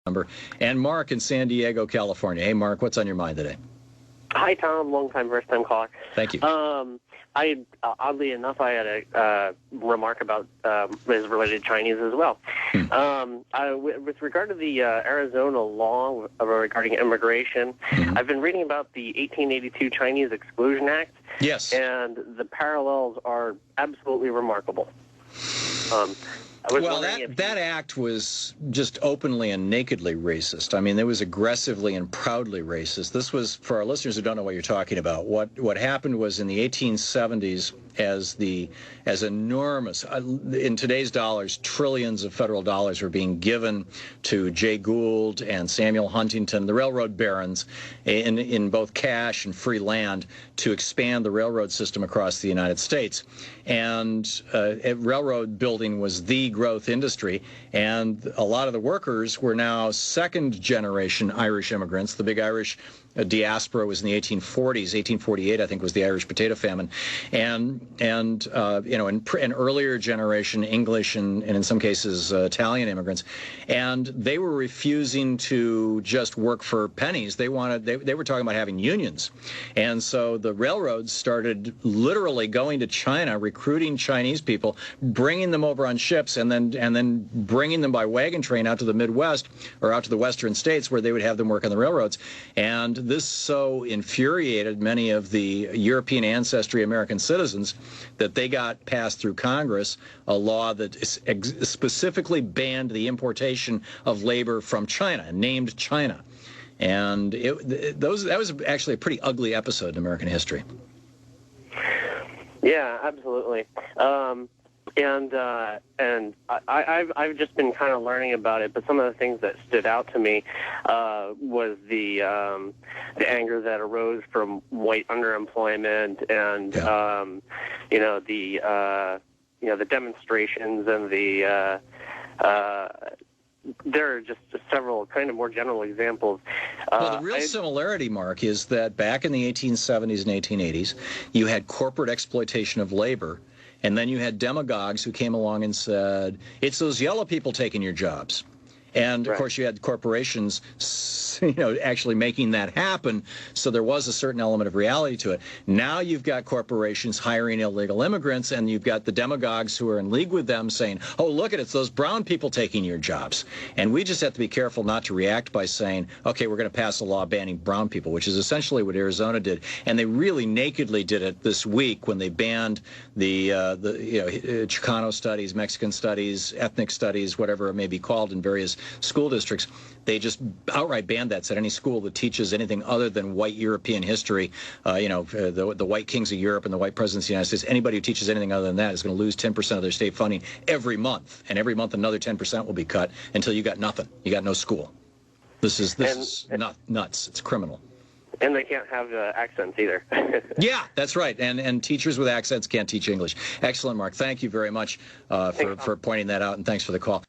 number. And Mark in San Diego, California. Hey, Mark, what's on your mind today? Hi, Tom. Long time, first time caller. Thank you. Oddly enough, I had a remark about is related to Chinese as well. With regard to the Arizona law regarding immigration, I've been reading about the 1882 Chinese Exclusion Act. Yes. And the parallels are absolutely remarkable. Well, that act was just openly and nakedly racist. I mean, it was aggressively and proudly racist. This was, for our listeners who don't know what you're talking about, what happened was in the 1870s, as enormous, in today's dollars, trillions of federal dollars were being given to Jay Gould and Samuel Huntington, the railroad barons, in both cash and free land to expand the railroad system across the United States. And railroad building was the growth industry, and a lot of the workers were now second-generation Irish immigrants. The big Irish diaspora was in the 1840s. 1848, I think, was the Irish potato famine, and an earlier generation English and in some cases Italian immigrants, and they were refusing to just work for pennies. They were talking about having unions, and so the railroads started literally going to China, recruiting Chinese people, bringing them over on ships, and then bringing them by wagon train out to the Midwest or out to the western states where they would have them work on the railroads. And this so infuriated many of the European ancestry American citizens that they got passed through Congress a law that specifically banned the importation of labor from China, named China. And that was actually a pretty ugly episode in American history. Yeah, absolutely. And I've just been kind of learning about it, but some of the things that stood out to me was the anger that arose from white underemployment and the demonstrations and there are just several kind of more general examples. Well, the real similarity, Mark, is that back in the 1870s and 1880s, you had corporate exploitation of labor. And then you had demagogues who came along and said, it's those yellow people taking your jobs. And, of course, you had corporations, actually making that happen, so there was a certain element of reality to it. Now you've got corporations hiring illegal immigrants, and you've got the demagogues who are in league with them saying, oh, look it's those brown people taking your jobs. And we just have to be careful not to react by saying, okay, we're going to pass a law banning brown people, which is essentially what Arizona did. And they really nakedly did it this week when they banned the Chicano studies, Mexican studies, ethnic studies, whatever it may be called in various school districts. They just outright banned that, said any school that teaches anything other than white European history, the white kings of Europe and the white presidents of the United States, anybody who teaches anything other than that is going to lose 10% of their state funding every month. And every month another 10% will be cut until you got nothing. You got no school. This is nuts. It's criminal. And they can't have accents either. Yeah, that's right. And teachers with accents can't teach English. Excellent, Mark. Thank you very much for pointing that out, and thanks for the call.